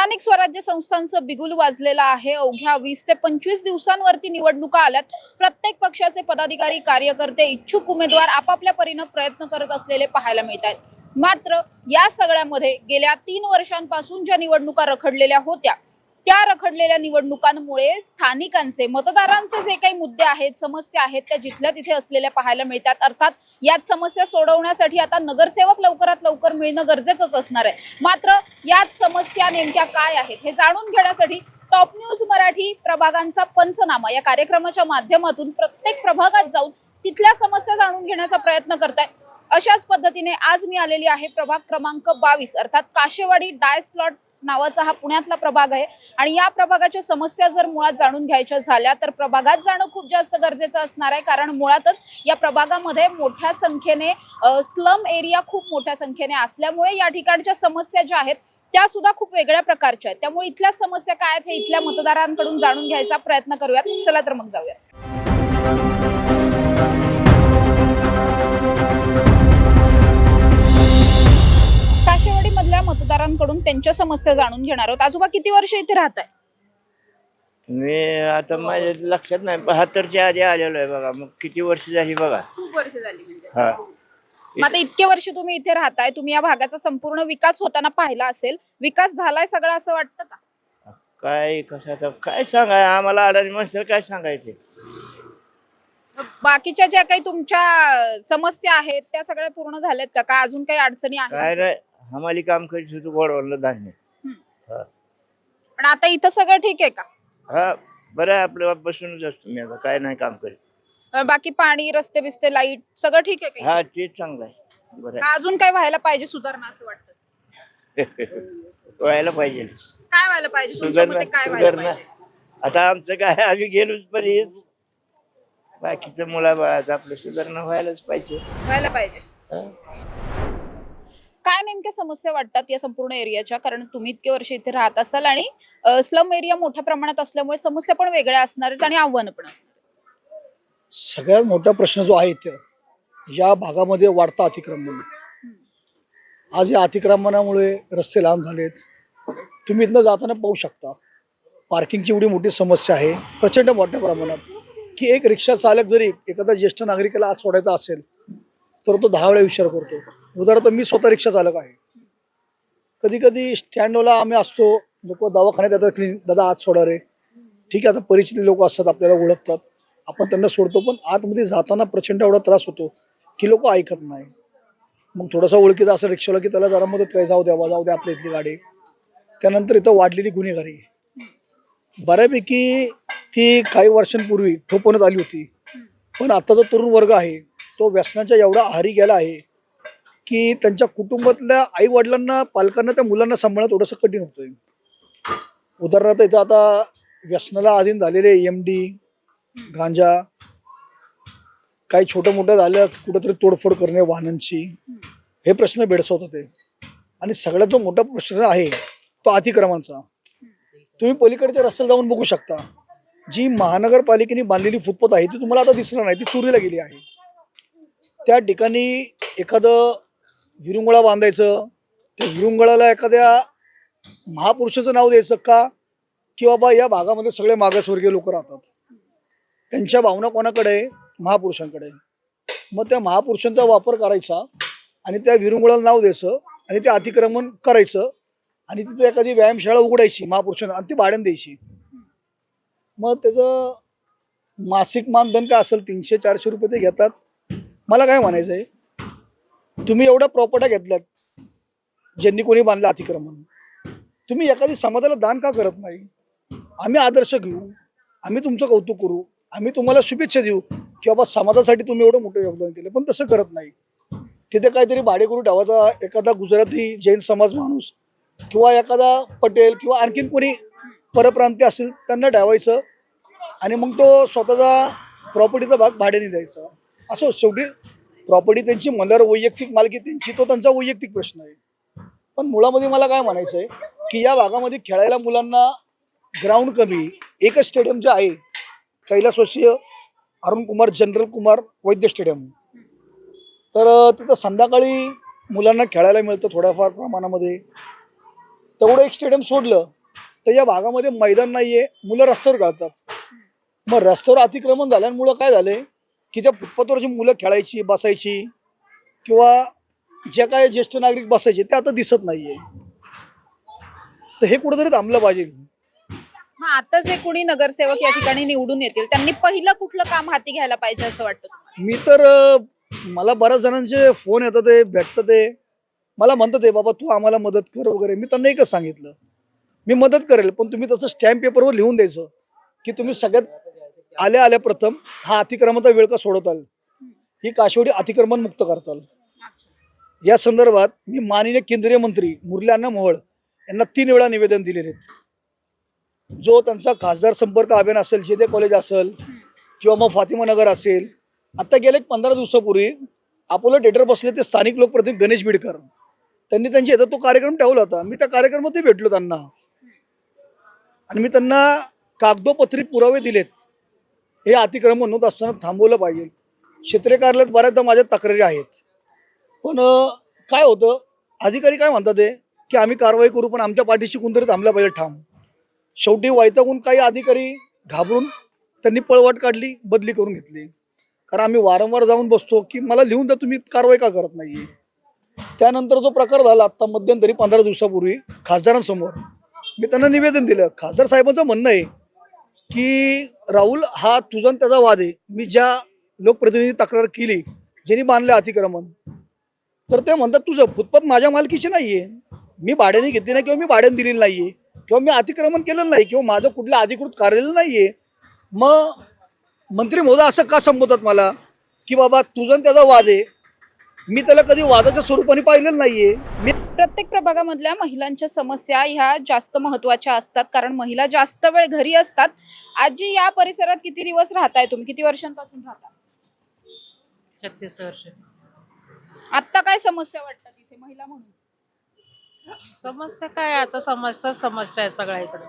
स्थानिक स्वराज्य संस्थांचं बिगुल वाजलेलं आहे। अवघ्या 20 ते 25 दिवसांवरती निवडणुका आल्यात। प्रत्येक पक्षाचे पदाधिकारी, कार्यकर्ते, इच्छुक उमेदवार आपापल्या परीने प्रयत्न करत असलेले पाहायला मिळतात। मात्र या सगळ्यामध्ये गेल्या 3 वर्षांपासून ज्या निवडणुका रखडलेल्या होत्या, त्या रखडलेल्या निवडणुकांमुळे स्थानिकांचे, मतदारांचे जे काही मुद्दे आहेत, समस्या आहेत, त्या जिथल्या तिथे असलेल्या पाहायला मिळतात। अर्थात याच समस्या सोडवण्यासाठी आता नगरसेवक लवकरात लवकर मिळणं गरजेचंच असणार आहे। मात्र याच समस्या नेमक्या काय आहेत हे जाणून घेण्यासाठी टॉप न्यूज मराठी प्रभागांचा पंचनामा या कार्यक्रमाच्या माध्यमातून प्रत्येक प्रभागात जाऊन तिथल्या समस्या जाणून घेण्याचा प्रयत्न करताय। अशाच पद्धतीने आज मी आलेली आहे प्रभाग क्रमांक 22 अर्थात काशेवाडी डायस प्लॉट नावाचा हा पुण्यातला प्रभाग आहे। आणि या प्रभागाच्या समस्या जर मुळात जाणून घ्यायच्या झाल्या तर प्रभागात जाणं खूप जास्त गरजेचं असणार आहे, कारण मुळातच या प्रभागामध्ये मोठ्या संख्येने स्लम एरिया खूप मोठ्या संख्येने असल्यामुळे या ठिकाणच्या समस्या ज्या आहेत त्या सुद्धा खूप वेगळ्या प्रकारच्या आहेत। त्यामुळे इथल्या समस्या काय आहेत हे इथल्या मतदारांकडून जाणून घ्यायचा प्रयत्न करूयात। चला तर मग जाऊया। काशेवाडी मधल्या मतदारांकडून त्यांच्या समस्या जाणून घेणार आहोत। आजोबा किती वर्ष इथे राहताय? मी आता माझ्या लक्षात नाही, 72च्या आधी आलेलो आहे बघा। मग किती वर्ष झाली बघा? खूप वर्ष झाली म्हणजे। हा, आता इतके वर्ष तुम्ही इथे राहताय, तुम्ही या भागाचा संपूर्ण विकास होताना पाहिला असेल। विकास झालाय सगळं असं वाटतं का? काय कसं आता काय सांगाय आम्हाला, अडाणी माणसाला काय सांगायचे? बाकीच्या ज्या काही तुमच्या समस्या आहेत त्या सगळ्या पूर्ण झाल्यात का? का अजून काही अडचणी काय आहेत? नाही, हमाली काम करीत होतो गोडवरलं धान्य। हा, पण आता इथं सगळं ठीक आहे का? हा बरं आहे, आपल्या बसूनच असतो मी, आता काय नाही काम करीत। बाकी पाणी, रस्ते बिस्ते, लाईट सगळं ठीक आहे का? हा, तेच चांगलं आहे, बरं का अजून काय व्हायला पाहिजे सुधारणा असं वाटतं? आहे। व्हायला पाहिजे काय व्हायला पाहिजे तुमच्या सुधारणा, मते? काय व्हायला सुधारणा। पाहिजे? आता आमचं काय, आम्ही गेलोच पण हेच बाकीचं मुलाबाळाचं आपलं सुधारणा व्हायलाच पाहिजे। व्हायला पाहिजे। हा. काय नेमक्या समस्या वाटतात या संपूर्ण एरियाच्या? कारण तुम्ही इतके वर्ष इथे राहत असाल आणि स्लम एरिया मोठ्या प्रमाणात असल्यामुळे समस्या पण वेगळ्या असणार आहेत आणि आव्हानं पण असणार आहेत। सगळ्यात मोठा प्रश्न जो आहे इथे या भागामध्ये वाढता अतिक्रमण। आज या अतिक्रमणामुळे रस्ते लांब झालेत। तुम्ही इथनं जाताना पाहू शकता पार्किंगची एवढी मोठी समस्या आहे प्रचंड मोठ्या प्रमाणात, की एक रिक्षा चालक जरी एखादा ज्येष्ठ नागरिकाला आज सोडायचा असेल तर तो 10 वेळा विचार करतो। उदाहरणार्थ मी स्वतः रिक्षा चालक आहे। कधी कधी स्टँडला आम्ही असतो, लोक दवाखान्यात येतात की दादा आज सोडा रे, ठीक आहे, आता परिचित लोक असतात, आपल्याला ओळखतात, आपण त्यांना सोडतो। पण आतमध्ये जाताना प्रचंड एवढा त्रास होतो की लोक ऐकत नाही। मग थोडासा ओळखीचा असं रिक्षाला की त्याला जरा मदत काय, जाऊ द्या आपल्या इथली गाडी। त्यानंतर इथं वाढलेली गुन्हेगारी बऱ्यापैकी ती काही वर्षांपूर्वी थोपवण्यात आली होती, पण आता जो तरुण वर्ग आहे तो व्यसनाच्या एवढा आहारी गेला आहे की त्यांच्या कुटुंबातल्या आई वडिलांना, पालकांना, त्या मुलांना सांभाळणं थोडंसं कठीण होतंय। उदाहरणार्थ इथं आता व्यसनाला अधीन झालेले MD, गांजा, काही छोटं मोठं झालं कुठंतरी तोडफोड करणे वाहनांची, हे प्रश्न भेडसावत होते। आणि सगळ्यात जो मोठा प्रश्न आहे तो अतिक्रमणाचा। तुम्ही पलीकडच्या रस्त्याला जाऊन बघू शकता, जी महानगरपालिकेने बांधलेली फुटपाथ आहे ती तुम्हाला आता दिसणार नाही, ती चोरीला गेली आहे। त्या ठिकाणी एखादं विरुंगळा बांधायचं, त्या विरुंगळाला एखाद्या महापुरुषाचं नाव द्यायचं का, की बाबा या भागामध्ये सगळे मागासवर्गीय लोक राहतात, त्यांच्या भावना कोणाकडे आहे? महापुरुषांकडे। मग त्या महापुरुषांचा वापर करायचा आणि त्या विरुंगळाला नाव द्यायचं आणि ते अतिक्रमण करायचं आणि तिथे एखादी व्यायामशाळा उघडायची महापुरुषांना आणि ती भाड्याने द्यायची। मग त्याचं मासिक मानधन काय असेल 300-400 रुपये ते घेतात। मला काय म्हणायचं आहे, तुम्ही एवढ्या प्रॉपर्ट्या घेतल्यात, ज्यांनी कोणी बांधलं अतिक्रमण, तुम्ही एखादी समाजाला दान का करत नाही? आम्ही आदर्श घेऊ, आम्ही तुमचं कौतुक करू, आम्ही तुम्हाला शुभेच्छा देऊ की बाबा समाजासाठी तुम्ही एवढं मोठं योगदान केलं, पण तसं करत नाही। तिथे काहीतरी भाडेकरू ठेवायचा, एखादा गुजराती जैन समाज माणूस किंवा एखादा पटेल किंवा आणखीन कोणी परप्रांतीय असेल त्यांना ठेवायचं आणि मग तो स्वतःचा प्रॉपर्टीचा भाग भाड्याने द्यायचा। असं शेवटी प्रॉपर्टी त्यांची म्हणल्यावर वैयक्तिक मालकी त्यांची, तो त्यांचा वैयक्तिक प्रश्न आहे। पण मुळामध्ये मला काय म्हणायचं आहे की या भागामध्ये खेळायला मुलांना ग्राउंड कमी, एकच स्टेडियम जे आहे कैलासवासी अरुण कुमार जनरल कुमार वैद्य स्टेडियम, तर तिथं संध्याकाळी मुलांना खेळायला मिळतं थोड्याफार प्रमाणामध्ये। तेवढं एक स्टेडियम सोडलं तर या भागामध्ये मैदान नाहीये, मुलं रस्त्यावर घालतात. मग रस्त्यावर अतिक्रमण झाल्यामुळं काय झालंय की त्या फुटपाथवरची मुलं खेळायची, बसायची किंवा जे काय ज्येष्ठ नागरिक बसायचे ते आता दिसत नाहीये. तर हे कुठेतरी थांबलं पाहिजे. मग आता जे कोणी नगरसेवक या ठिकाणी निवडून येतील त्यांनी पहिलं कुठलं काम हाती घ्यायला पाहिजे असं वाटतं तुम्हाला? मी तर मला बऱ्याच जणांचे फोन येतात, ते भेटतात, ते मला म्हणतात ते बाबा तू आम्हाला मदत कर वगैरे. मी त्यांना एकच सांगितलं, मी मदत करेल, पण तुम्ही तसं स्टॅम्प पेपरवर लिहून द्यायचं की तुम्ही सगळ्यात आल्या प्रथम हा अतिक्रमणाचा वेळ का सोडवताल, ही काशेवाडी अतिक्रमण मुक्त करताल. या संदर्भात मी माननीय केंद्रीय मंत्री मुरली अण्णा मोहोळ यांना 3 वेळा निवेदन दिलेले आहेत. जो त्यांचा खासदार संपर्क अभियान असेल, जेदे कॉलेज असेल किंवा मग फातिमा नगर असेल, आता गेले 15 दिवसापूर्वी अपोलो थिएटर बसले ते स्थानिक लोकप्रतिनिधी गणेश बिडकर, त्यांनी त्यांच्या इथं तो कार्यक्रम ठेवला होता. मी त्या कार्यक्रमात भेटलो त्यांना आणि मी त्यांना कागदोपत्री पुरावे दिलेत. हे अतिक्रमण होत असताना थांबवलं पाहिजे. क्षेत्रीय कार्यालयात बऱ्याचदा माझ्या तक्रारी आहेत, पण काय होतं, अधिकारी काय म्हणतात ते की आम्ही कारवाई करू, पण आमच्या पाठीशी कोणतरी थांबलं पाहिजे ठाम. शेवटी वैतागून काही अधिकारी घाबरून त्यांनी पळवाट काढली, बदली करून घेतली. कारण आम्ही वारंवार जाऊन बसतो की मला लिहून द्या, तुम्ही कारवाई का करत नाहीये. त्यानंतर जो प्रकार झाला आता मध्यंतरी 15 दिवसापूर्वी खासदारांसमोर, मी त्यांना निवेदन दिलं. खासदार साहेबांचं म्हणणं आहे की राहुल, हा तुझा आणि त्याचा वाद आहे. मी ज्या लोकप्रतिनिधी तक्रार केली, ज्यांनी बांधलं अतिक्रमण, तर ते म्हणतात तुझं फुटपाथ माझ्या मालकीची नाहीये, मी भाड्याने घेतली नाही किंवा मी भाड्याने दिलेली नाहीये किंवा मी अतिक्रमण केलेलं नाही किंवा माझं कुठलं अधिकृत कार्यालय नाहीये. मग मंत्री महोदय असं का संबोधतात मला की बाबा तुझा आणि त्याचा वाद आहे, मी त्याला कधी वादाच्या स्वरूपाने पाहिलेलं नाहीये. मी प्रत्येक प्रभागामधल्या महिलांच्या समस्या ह्या जास्त महत्त्वाच्या असतात, कारण महिला जास्त वेळ घरी असतात. आजी, या परिसरात किती दिवस राहताय तुम्ही? किती वर्षांपासून राहता? 36 वर्ष. आता काय समस्या वाटतात इथे महिला म्हणून? समस्या काय आता, समस्या आहे सगळ्या इकडे.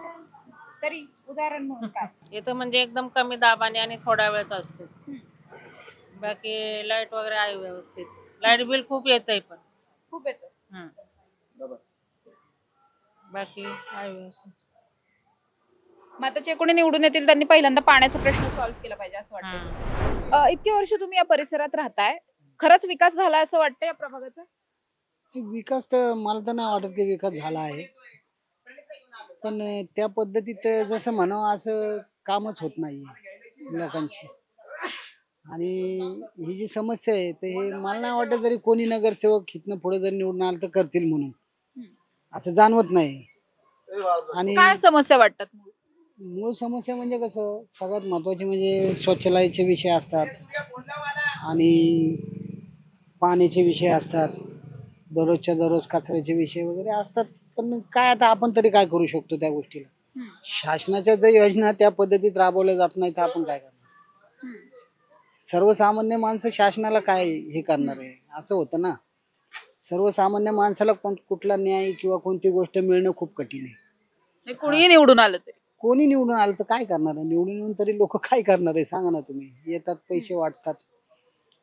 तरी उदाहरण म्हणून काय? इथं म्हणजे एकदम कमी दाबाने आणि थोड्या वेळच असते. बाकी लाईट वगैरे आहे व्यवस्थित. लाईट बिल खूप येतंय पण. खूप येतं. बाकी आहे व्यवस्थित. मग आता जे कोणी निवडून येतील त्यांनी पहिल्यांदा पाण्याचा प्रश्न सॉल्व्ह केला पाहिजे असं वाटतं. इतके वर्ष तुम्ही या परिसरात राहताय, खरंच विकास झाला असं वाटतं या प्रभागाचा? विकास तर मला तर नाही वाटत की विकास झाला आहे, पण त्या पद्धतीत जसं म्हणावं असं कामच होत नाही लोकांची. आणि ही जी समस्या आहे तर हे मला नाही वाटत जरी कोणी नगरसेवक इथनं पुढे जर निवडून आलं तर करतील म्हणून, असं जाणवत नाही. आणि काय समस्या वाटतात? मूळ समस्या म्हणजे कसं, सगळ्यात महत्वाचे म्हणजे शौचालयाचे विषय असतात आणि पाण्याचे विषय असतात, दररोजच्या दररोज कचऱ्याचे विषय वगैरे असतात. पण काय आता आपण तरी काय करू शकतो त्या गोष्टीला? शासनाच्या ज्या योजना त्या पद्धतीत राबवल्या जात नाही तर आपण काय करणार? सर्वसामान्य माणसं शासनाला काय हे करणार आहे, असं होतं ना. सर्वसामान्य माणसाला कुठला न्याय किंवा कोणती गोष्ट मिळणं खूप कठीण आहे. कोणीही निवडून आलं तरी कोणी निवडून आलं तर काय करणार आहे? निवडून येऊन तरी लोक काय करणार आहे सांगा ना तुम्ही. येतात, पैसे वाटतात,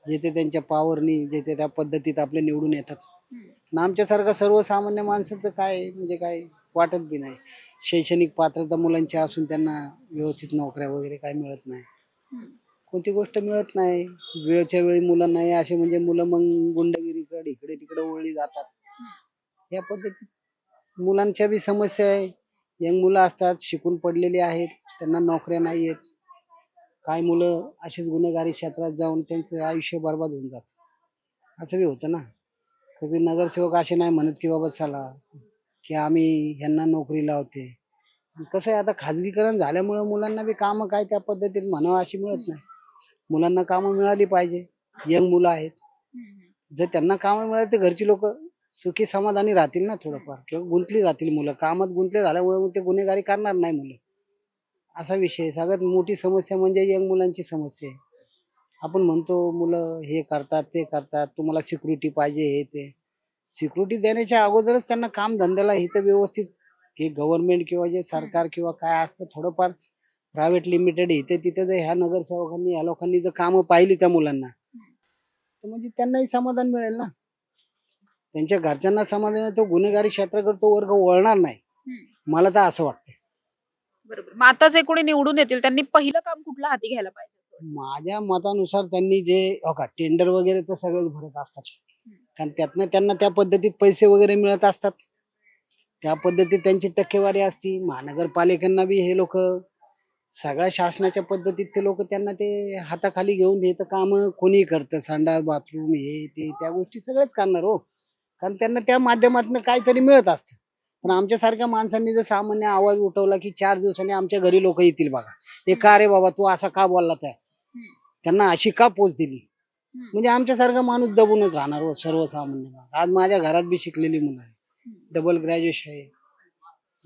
जे ते त्यांच्या पावरनी जे ते त्या पद्धतीत आपले निवडून येतात. आणि आमच्यासारखं सर्वसामान्य माणसाचं काय म्हणजे काय वाटत बी नाही. शैक्षणिक पात्रता मुलांची असून त्यांना व्यवस्थित नोकऱ्या वगैरे काय मिळत नाही, कोणती गोष्ट मिळत नाही. वेळच्या वेळी मुलं नाही असे म्हणजे मुलं मग गुंडगिरीकडे इकडे तिकडे वळली जातात. या पद्धतीत मुलांच्या बी समस्या आहे. यंग मुलं असतात, शिकून पडलेली आहेत, त्यांना नोकऱ्या नाही आहेत. काय मुलं अशीच गुन्हेगारी क्षेत्रात जाऊन त्यांचं आयुष्य बर्बाद होऊन जातं. असं बी होतं ना. कधी नगरसेवक असे नाही म्हणत की बाबा चला की आम्ही ह्यांना नोकरी लावते. कसं आहे आता खाजगीकरण झाल्यामुळं मुलांना बी कामं काय त्या पद्धतीत म्हणावं अशी मिळत नाही. मुलांना कामं मिळाली पाहिजे. यंग मुलं आहेत, जर त्यांना कामं मिळाली तर घरची लोक सुखी समाधानी राहतील ना थोडंफार, किंवा गुंतली जातील मुलं. कामात गुंतले झाल्यामुळे मग ते गुन्हेगारी करणार नाही मुलं. असा विषय आहे. सगळ्यात मोठी समस्या म्हणजे यंग मुलांची समस्या आहे. आपण म्हणतो मुलं हे करतात ते करतात, तुम्हाला सिक्युरिटी पाहिजे हे ते. सिक्युरिटी देण्याच्या अगोदरच त्यांना काम धंद्याला इथं व्यवस्थित हे गव्हर्नमेंट किंवा जे सरकार किंवा काय असतं थोडंफार प्रायव्हेट लिमिटेड इथे तिथे जर ह्या नगरसेवकांनी ह्या लोकांनी जर कामं पाहिली त्या मुलांना तर म्हणजे त्यांनाही समाधान मिळेल ना. त्यांच्या घरच्यांना समाधान, तो गुन्हेगारी क्षेत्राकडे तो वर्ग वळणार नाही. मला तर असं वाटतं. बरोबर. मग आता जे कोणी निवडून येतील त्यांनी पहिलं काम कुठलं हाती घ्यायला पाहिजे? माझ्या मतानुसार त्यांनी जे हो का टेंडर वगैरे तर सगळेच भरत असतात, कारण त्यातनं त्यांना त्या पद्धतीत पैसे वगैरे मिळत असतात, त्या पद्धतीत त्यांची टक्केवारी असती. महानगरपालिकांना बी हे लोक सगळ्या शासनाच्या पद्धतीत ते लोक त्यांना ते हाताखाली घेऊन हे तर काम कोणी करतं, संडास बाथरूम हे ते त्या गोष्टी सगळेच करणार हो, कारण त्यांना त्या माध्यमातून काहीतरी मिळत असतं. पण आमच्यासारख्या माणसांनी जर सामान्य आवाज उठवला की 4 दिवसांनी आमच्या घरी लोक येतील बघा, हे का रे बाबा तू असा का बोलला, त्यांना अशी का पोच दिली, म्हणजे आमच्यासारखा माणूस दबूनच राहणार हो सर्वसामान्य माणूस. आज माझ्या घरात बी शिकलेली मुलं आहे, डबल ग्रॅज्युएशन आहे,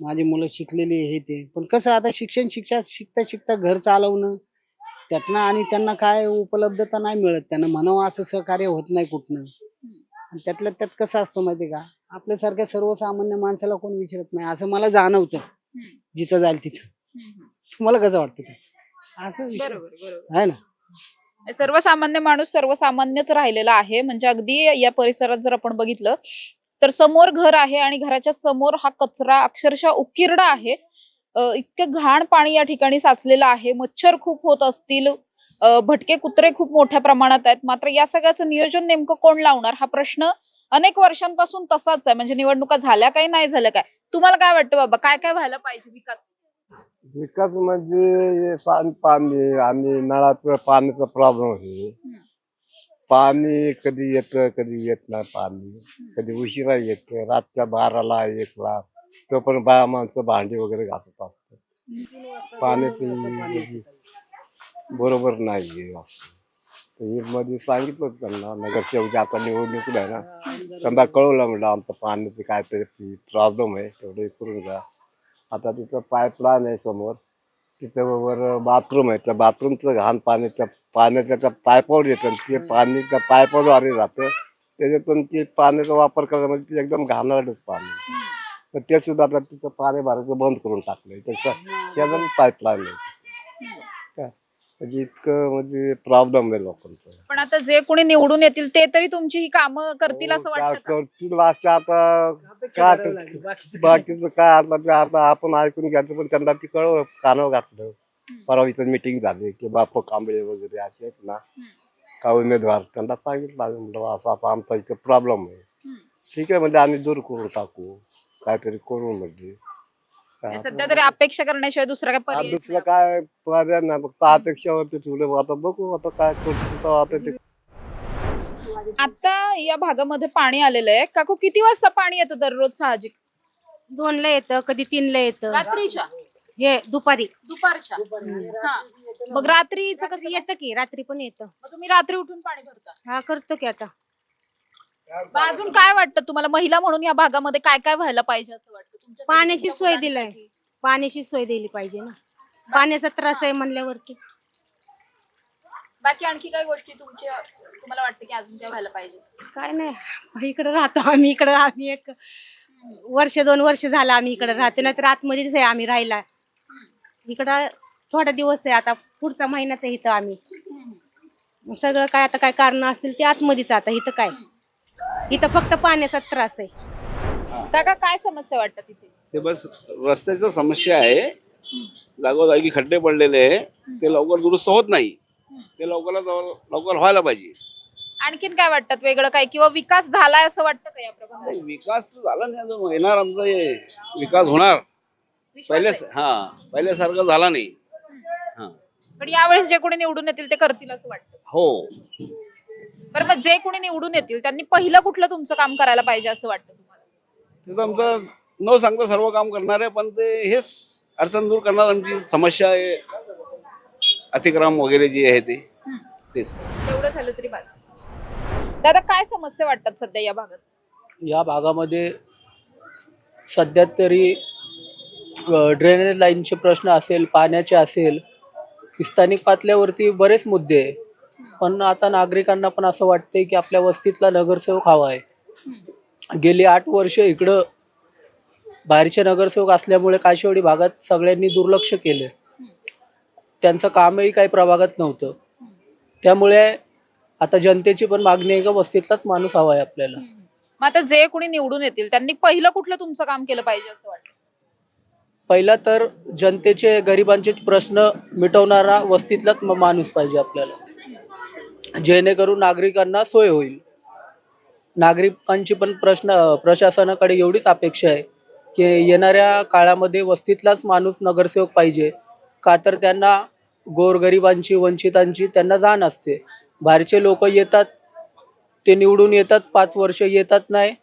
माझी मुलं शिकलेली हे ते, पण कसं आता शिक्षता शिकता घर चालवणं त्यातनं आणि त्यांना काय उपलब्धता नाही मिळत, त्यांना म्हणावं असं सहकार्य होत नाही कुठनं. आणि त्यातल्या त्यात कसं असतं माहितीये का, आपल्यासारख्या सर्वसामान्य माणसाला कोण विचारत नाही असं मला जाणवतं जिथं जाईल तिथं. तुम्हाला कसं वाटतं ते? असं विषय बरोबर बरोबर. आहे ना. सर्वसामान्य माणूस सर्वसामान्यच राहिलेला आहे. म्हणजे अगदी या परिसरात जर आपण बघितलं तर समोर घर आहे आणि घराच्या समोर हा कचरा अक्षरशः उकिरडा आहे. इतकं घाण पाणी या ठिकाणी साचलेलं आहे. मच्छर खूप होत असतील, भटके कुत्रे खूप मोठ्या प्रमाणात आहेत. मात्र या सगळ्याचं नियोजन नेमकं कोण लावणार हा प्रश्न अनेक वर्षांपासून तसाच आहे. म्हणजे निवडणुका झाल्या काय नाही झाल्या काय, तुम्हाला काय वाटतं बाबा, काय काय व्हायला पाहिजे विकास? विकास म्हणजे पाणी आणि नळाचं पाण्याचा प्रॉब्लेम आहे. पाणी कधी येतं कधी येत नाही, पाणी कधी उशिरा येतं, रातच्या 12ला 1ला, तो पण बाया माणसं भांडी वगैरे घासत असतात. पाण्याची बरोबर नाही. मध्ये सांगितलं होतं त्यांना, नगरसेवक आता निवडणूक आहे ना, त्यांना कळवलं म्हणलं आमचं पाण्याचं काहीतरी प्रॉब्लेम आहे, तेवढं करून घ्या. आता तिथं पाईपलाईन आहे समोर, तिथं वर बाथरूम आहे, त्या बाथरूमचं घाण पाणी त्या पाण्याच्या त्या पाईपावर येतं, ते पाणी त्या पाईपाद्वारे जातं, त्याच्यातून ते पाण्याचा वापर करायला म्हणजे ते एकदम घाणेरडंच पाणी. तर ते सुद्धा आता तिथं पाणी भरायचं बंद करून टाकलंय, त्याचं पाईपलाईन आहे. म्हणजे इतकं म्हणजे प्रॉब्लेम आहे लोकांचं. पण आता जे कोणी निवडून येतील ते तरी तुमची ही कामं करतील असं वाटतं का? करतील लास्टच्या आता काय बाकीचं काय, आता आपण ऐकून घ्यायचं, पण त्यांना ती कळव कानावर घातलं. परवा इथं मिटिंग झाली की बापू कांबळे वगैरे असे आहेत ना का उमेदवार, त्यांना सांगितलं आम्ही म्हणलं असं आता आमचा इथं प्रॉब्लेम आहे, ठीक आहे म्हणजे आम्ही दूर करून टाकू, काहीतरी करू म्हणजे. सध्या तरी अपेक्षा करण्याशिवाय दुसरा काय पर्याय दुसरं काय पर्याय नाही, फक्त अपेक्षावरती ठेवलं. आता बघू आता काय करतो आता ते. आता या भागामध्ये पाणी आलेलं आहे. काकू किती वाजता पाणी येतं दररोज साहजिक? 2ला येतं, कधी 3ला येतं, रात्रीच्या? हे दुपारी दुपारच्या? हा. मग रात्रीचं कसं कसं येतं की रात्री पण येतं. मग तुम्ही रात्री उठून पाणी भरता? हा करतो की आता. मग अजून काय वाटतं तुम्हाला, महिला म्हणून या भागामध्ये काय काय व्हायला पाहिजे असं वाटतं तुमच्या? पाण्याची सोय दिलाय, पाण्याची सोय दिली पाहिजे ना, पाण्याचा त्रास आहे म्हणल्यावरती. बाकी आणखी काही गोष्टी तुम्हाला वाटतं की अजून काय व्हायला पाहिजे? काय नाही, इकडे राहतो आम्ही, आम्ही एक 1-2 वर्ष झालं आम्ही इकडे राहतो, नाही तर आतमध्येच आहे आम्ही राहिला. इकडं थोडा दिवस आहे, आता पुढचा महिनाच आहे इथं आम्ही. सगळं काय आता काय कारण असतील ते आतमध्येच. आता इथं काय, इथं फक्त पाण्याचा त्रास आहे. काका काय समस्या वाटतं तिथे? ते बस रस्त्याची समस्या आहे, जागोजागी खड्डे पडलेले आहे, ते लवकर दुरुस्त होत नाही, ते लवकर व्हायला पाहिजे. आणखीन काय वाटतं वेगळं काय, किंवा विकास झालाय असं वाटतं का या प्रभागात? विकास तर झाला नाही अजून, येणार आमचा हे विकास होणार, पहिल्यासारखं झाला नाही. पण यावेळेस जे कोणी निवडून येतील ते करतील असं वाटतं? हो, बरं, मग जे कोणी निवडून येतील त्यांनी पहिलं कुठलं तुमचं काम करायला पाहिजे असं वाटतं तुम्हाला? ते तर आमचं न सांगता सर्व काम करणार आहे, पण ते हेच अडचण दूर करणार. आमची समस्या आहे अतिक्रम वगैरे जे आहे तेच. तेवढं झालं तरी बस. दादा काय समस्या वाटतात सध्या या भागात? या भागामध्ये सध्या तरी ड्रेनेज लाईनचे प्रश्न असेल, पाण्याचे असेल, स्थानिक पातळीवरती बरेच मुद्दे आहे. पण आता नागरिकांना पण असं वाटतंय की आपल्या वस्तीतला नगरसेवक हवा आहे. गेली 8 वर्ष इकडं बाहेरचे नगरसेवक असल्यामुळे काशिवडी भागात सगळ्यांनी दुर्लक्ष केलं, त्यांचं कामही काही प्रभागात नव्हतं. त्यामुळे आता जनतेची पण मागणी आहे का वस्तीतलाच माणूस हवा आहे आपल्याला. मग आता जे कोणी निवडून येतील त्यांनी पहिलं कुठलं तुमचं काम केलं पाहिजे असं वाटतं? पहिला तर जनतेचे गरिबांचे प्रश्न मिटवणारा वस्तीतलाच माणूस पाहिजे आपल्याला, जेणेकरून नागरिकांना सोय होईल. नागरिकांची पण प्रशासनाकडे एवढीच अपेक्षा आहे की येणाऱ्या काळामध्ये वस्तीतलाच माणूस नगरसेवक पाहिजे. का तर त्यांना गोरगरिबांची, वंचितांची त्यांना जाण असते. बाहेरचे लोक येतात, ते निवडून येतात, 5 वर्ष येतात नाही,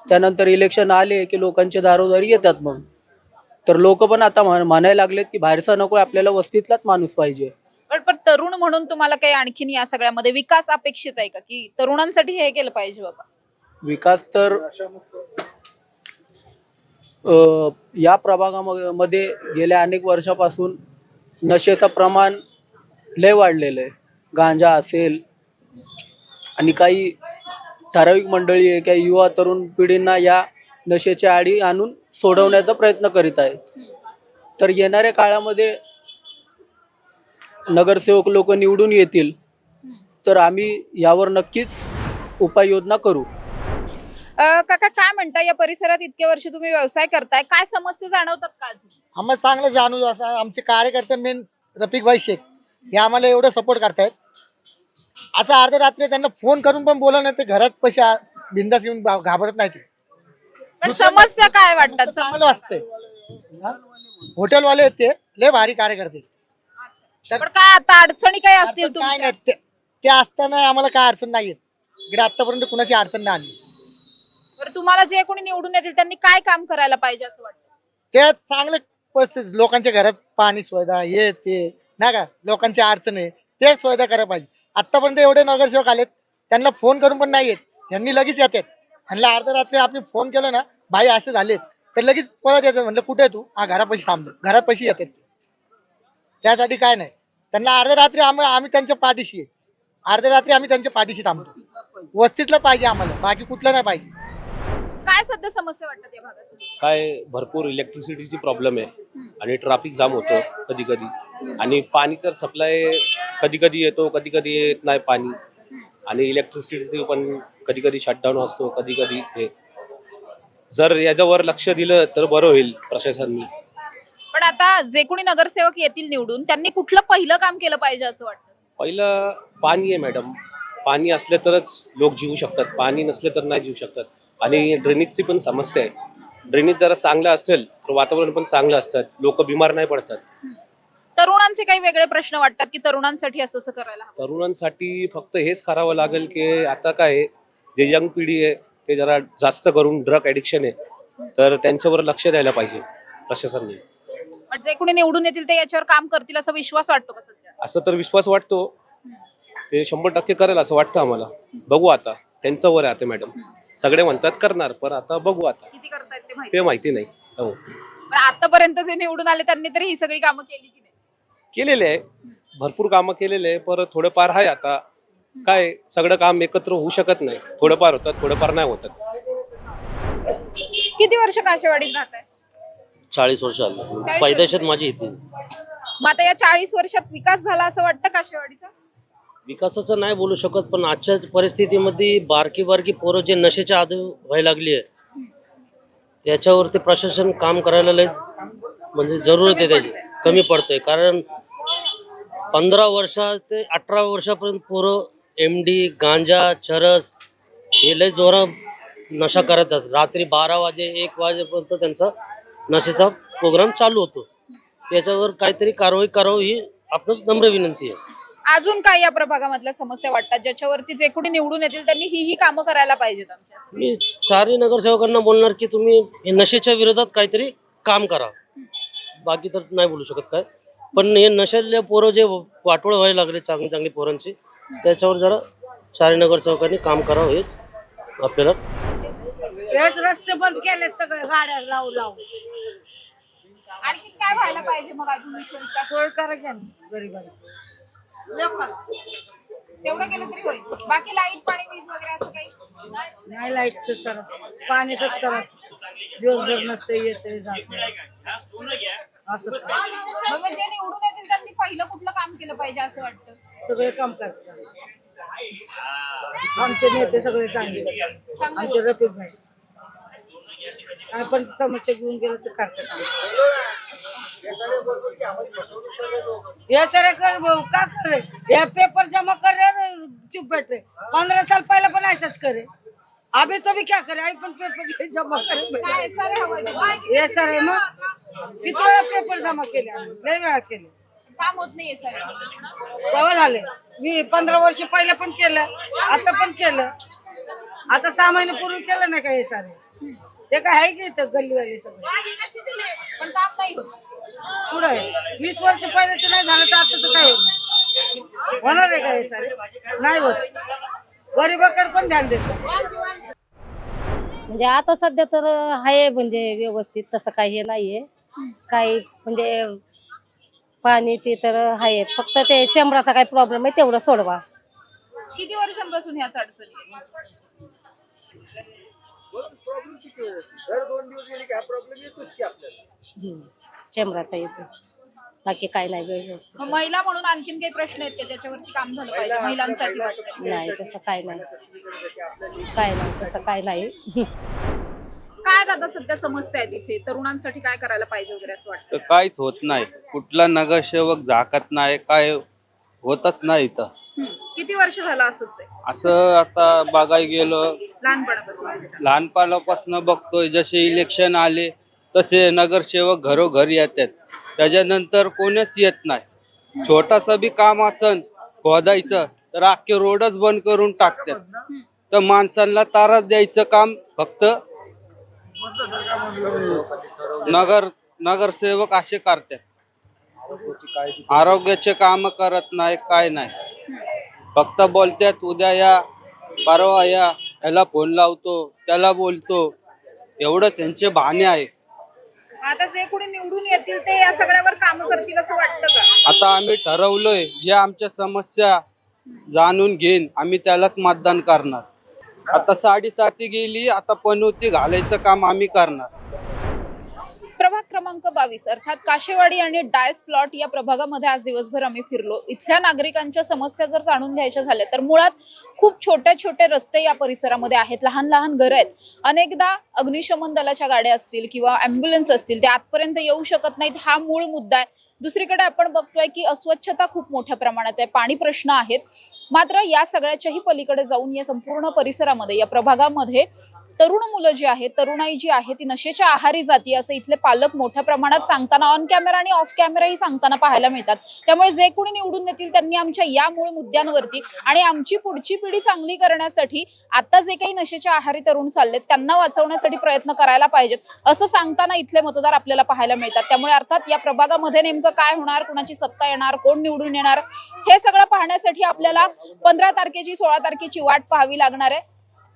त्यानंतर इलेक्शन आले की लोकांचे दारोदारी येतात. मग तर लोक पण आता म्हणायला लागलेत की बाहेरचा नको, आपल्याला वस्तीतलाच माणूस पाहिजे. पण तरुण म्हणून तुम्हाला काही आणखीन या सगळ्यामध्ये विकास अपेक्षित आहे का, की तरुणांसाठी हे केलं पाहिजे बाबा? विकास तर या प्रभागामध्ये गेल्या अनेक वर्षापासून नशेचं प्रमाण लय वाढलेलं आहे. गांजा असेल आणि काही ठराविक मंडळी आहे, काही युवा तरुण पिढींना या नशेच्या आडी आणून सोडवण्याचा प्रयत्न करीत आहेत. तर येणाऱ्या काळामध्ये नगरसेवक लोक निवडून येतील तर आम्ही यावर नक्कीच उपाययोजना करू. काका काय म्हणता, या परिसरात इतके वर्ष तुम्ही व्यवसाय करताय, काय समस्या जाणवतात का अजून? आम्हाला चांगलं जाणून असं आमचे कार्यकर्ते मेन रफिकभाई शेख हे आम्हाला एवढं सपोर्ट करतायत. असं अर्ध्या रात्री त्यांना फोन करून पण बोलवलं नाही, ते घरात पैसे बिंदास येऊन घाबरत नाही. ते पण समस्या काय वाटतात? चांगलं असते. हॉटेलवाले आहेत ते लय भारी कार्यकर्ते आहेत. पण काय आता अडचणी काय असतील अडचण काय तुमच्या? नाही, ते असताना आम्हाला काय अडचण नाही येत. इकडे आतापर्यंत कुणाची अडचण नाही आली. बरं, तुम्हाला जे कोणी निवडून येतील त्यांनी काय काम करायला पाहिजे असं वाटतं? ते चांगले परिस्थिती, लोकांच्या घरात पाणी सुविधा हे ते नाही का, लोकांची अडचण आहे ते सुविधा करायला पाहिजे. आतापर्यंत एवढे नगरसेवक आलेत, त्यांना फोन करून पण नाही येत, यांनी लगेच येतात. त्यांना अर्ध्या रात्री आपण फोन केलं ना, भाई असे झालेत, तर लगेच पळत येतात. म्हणलं कुठे तू? हा घरापाशी थांबलो, घरापाशी येतात. त्यासाठी काय नाही, त्यांना अर्ध्या रात्री आम्ही त्यांच्या पाठीशी आहे. अर्ध्या रात्री आम्ही त्यांच्या पाठीशी थांबतो. वस्तीतलं पाहिजे आम्हाला, बाकी कुठलं नाही पाहिजे. काय सध्या समस्या वाटतात या भागात? काय भरपूर इलेक्ट्रिसिटीची प्रॉब्लेम आहे आणि ट्रॅफिक जाम होतो कधी कधी, आणि पाणीचा सप्लाय कधी कधी येतो, कधी कधी येत नाही पाणी, आणि इलेक्ट्रिसिटी पण कधी कधी शटडाऊन असतो, कधी कधी हे. जर याच्यावर लक्ष दिलं तर बरं होईल प्रशासनाने. पण आता जे कोणी नगरसेवक येतील निवडून, त्यांनी कुठलं पहिलं काम केलं पाहिजे असं वाटतं? पहिलं पाणी आहे मॅडम, पाणी असलं तरच लोक जीवू शकतात, पाणी नसले तर नाही जीवू शकतात. आणि ड्रेनेजची पण समस्या आहे. ड्रेनेज जरा चांगलं असेल तर वातावरण पण चांगलं असतात, लोक बिमार नाही पडतात. तरुणांचे काही वेगळे प्रश्न वाटतात की तरुणांसाठी असं असं करायला हवं? तरुणांसाठी फक्त हेच करावं लागेल की आता काय आहे, जे यंग पिढी आहे ते जरा जास्त करून ड्रग ॲडिक्शन आहे, तर त्यांच्यावर लक्ष द्यायला पाहिजे प्रशासनाने. पण जे कोणी निवडून येतील ते याच्यावर काम करतील असा विश्वास वाटतो का सध्या? असं तर विश्वास वाटतो, ते 100% करेल असं वाटतं आम्हाला. बघू आता, त्यांचं वर आहे आता मॅडम. सगळे म्हणतात करणार, पण आता बघू आता, किती करतायत ते माहिती नाही. हो, पण आतापर्यंत जे निवडून आले त्यांनी तरी ही सगळी कामं केली की नाही? केलेले आहे, भरपूर कामं केलेले आहे, पर थोडंफार आहे. आता काय सगळं काम एकत्र होऊ शकत नाही, थोडंफार होतात, थोडंफार नाही होतात. किती वर्ष काशेवाडीत राहताय? 40 वर्ष आलं. पैदाशत माझी इथे. मग आता या 40 वर्षात विकास झाला असं वाटतं काशेवाडीचा? विकासाचं नाही बोलू शकत, पण आजच्या परिस्थितीमध्ये बारकी बारकी पोरं जे नशेच्या आदी व्हायला लागली आहे, त्याच्यावरती प्रशासन काम करायला लयच म्हणजे जरूरत आहे, त्याची कमी पडतंय. कारण 15 वर्षा ते 18 वर्षापर्यंत पोरं MD, गांजा, चरस हे लय जोरा नशा करतात. रात्री 12 वाजे 1 वाजेपर्यंत त्यांचा नशेचा प्रोग्राम चालू होतो. त्याच्यावर काहीतरी कारवाई करावी ही आपणच नम्र विनंती आहे. अजून काय या प्रभागामधल्या समस्या वाटतात ज्याच्यावरती जे कोणी निवडून येतील त्यांनी ही कामं करायला पाहिजेत? मी 4 नगरसेवकांना बोलणार की तुम्ही हे नशेच्या विरोधात काहीतरी काम करा, बाकी तर नाही बोलू शकत काय. पण हे नशेले पोरं जे वाटोळ व्हायला लागले चांगली चांगली पोरांची, त्याच्यावर जरा 4 नगरसेवकांनी काम करावं हेच आपल्याला. तेच रस्ते बंद केले सगळे, गाड्या लावून लावून. आणखी काय व्हायला पाहिजे मग अजून? सोय करा की आमची गरिबांची. तेवढं केलं तरी होईल. बाकी लाईट, पाणी, वीज वगैरे असं काही नाही, लाईटच तर पाण्याच तर दिवसभर नसते, येते जाते असंच. मग जे निवडून येतील त्यांनी पहिलं कुठलं काम केलं पाहिजे असं वाटतं? सगळे काम करतात आमचे नेते, सगळे चांगले. आमचे रफिक भाई काय पण समस्या घेऊन गेलं तर करतात. ये सारे कर का कर रहे ये पेपर जमा कर रहे चुप बैठ रहे 15 साल पहले पण ऐसाच करे अभी तो भी क्या करे अभी पण पेपर जमा करे ये सारे मग किती वेळा पेपर जमा केले लय वेळा केले काम होत नाही सर केव्हा झाले मी 15 वर्ष पहिले पण केलं आता पण केलं आता 6 महिन्यापूर्वी केलं नाही का हे सारे ते काय आहे की इथं गल्लीवाले सगळे पण काम नाही होत पुढे 20 वर्ष पहिल्याचं नाही झालं तर आताच काय होणार आहे का हे सारे नाही होत गरीबाकडे पण ध्यान देत म्हणजे आता सध्या तर आहे म्हणजे व्यवस्थित तसं काही हे नाहीये काही म्हणजे पाणी ते तर आहे फक्त ते चेंबराचा काही प्रॉब्लेम आहे तेवढं सोडवा किती वर्षांपासून ह्याच अडचणी आहेत? चेंबराचा येतो बाकी काही नाही व्यवस्थित मग महिला म्हणून आणखीन काही प्रश्न आहेत का ज्याच्यावरती काम झालं पाहिजे महिलांसाठी वाटतं? नाही तसं काय नाही तसं काय नाही काय दादा सध्या समस्या आहेत इथे तरुणांसाठी काय करायला पाहिजे वगैरे असं वाटतं? तर काहीच होत नाही कुठला नगरसेवक झाकत नाही काय होतच नाही इथं किती वर्ष झालं असंच आहे असं आता बघायला गेलो लहानपणापासून? लहानपणापासून बघतोय जसे इलेक्शन आले तसे नगरसेवक घरोघरी येतात त्याच्यानंतर कोणीच येत नाही छोटासा बी काम असन खोदायचं तर अख्खे रोडच बंद करून टाकतात तर माणसांना त्रास द्यायचं काम फक्त नगरसेवक असे करतात आरोग्याचे काम करत नाही काय नाही फक्त बोलतात उद्या या परवा या याला फोन लावतो त्याला बोलतो एवढंच यांचे बहाणे आहे आता जे कोणी निवडून येतील ते या सगळ्यावर काम करतील असं वाटतं का? आता आम्ही ठरवलोय जे आमच्या समस्या जाणून घेईन आम्ही त्यालाच मतदान करणार आता 7.5 गेली आता पनोती घालायचं काम आम्ही करणार प्रभाग क्रमांक 22 अर्थात काशेवाडी आणि डायस प्लॉट या प्रभागामध्ये आज दिवसभर आम्ही फिरलो इथल्या नागरिकांच्या समस्या जर जाणून घ्यायच्या झाल्या तर मुळात खूप छोटे छोटे रस्ते या परिसरामध्ये आहेत लहान लहान घरं आहेत अनेकदा अग्निशमन दलाच्या गाड्या असतील किंवा ॲम्ब्युलन्स असतील ते आतपर्यंत येऊ शकत नाहीत हा मूळ मुद्दा आहे दुसरीकडे आपण बघतोय की अस्वच्छता खूप मोठ्या प्रमाणात आहे पाणी प्रश्न आहेत मात्र या सगळ्याच्याही पलीकडे जाऊन या संपूर्ण परिसरामध्ये या प्रभागामध्ये तरुण मुलं जी आहेत तरुणाई जी आहे ती नशेच्या आहारी जाती असं इथले पालक मोठ्या प्रमाणात सांगताना ऑन कॅमेरा आणि ऑफ कॅमेराही सांगताना पाहायला मिळतात त्यामुळे जे कोणी निवडून येतील त्यांनी आमच्या या मूळ मुद्द्यांवरती आणि आमची पुढची पिढी चांगली करण्यासाठी आता जे काही नशेच्या आहारी तरुण चाललेत त्यांना वाचवण्यासाठी प्रयत्न करायला पाहिजेत असं सांगताना इथले मतदार आपल्याला पाहायला मिळतात त्यामुळे अर्थात या प्रभागामध्ये नेमकं काय होणार कुणाची सत्ता येणार कोण निवडून येणार हे सगळं पाहण्यासाठी आपल्याला 15 तारखेची 16 तारखेची वाट पाहावी लागणार आहे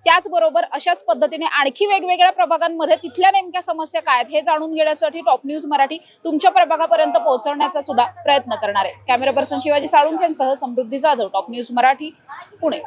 त्याचबरोबर अशाच पद्धतीने आणखी वेगवेगळ्या प्रभागांमध्ये तिथल्या नेमक्या समस्या काय आहेत हे जाणून घेण्यासाठी टॉप न्यूज मराठी तुमच्या प्रभागापर्यंत पोहोचवण्याचा सुद्धा प्रयत्न करणार आहे कॅमेरा पर्सन शिवाजी साळुंखेंसह समृद्धी जाधव टॉप न्यूज मराठी पुणे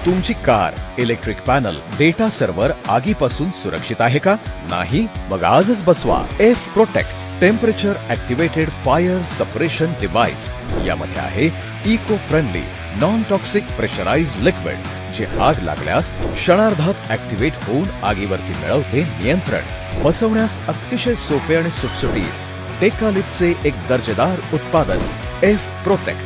तुमची car electric panel data server आगीपासून सुरक्षित आहे का नाही मग आजच बसवा F protect temperature activated fire suppression device यामध्ये आहे eco friendly non toxic pressurised liquid जे आग लागल्यास क्षणार्धात ऍक्टिव्हेट होऊन आगीवरती मिळवते नियंत्रण बसवण्यास अतिशय सोपे आणि सुटसुटीत टेकालिपचे एक दर्जेदार उत्पादन एफ प्रोटेक्ट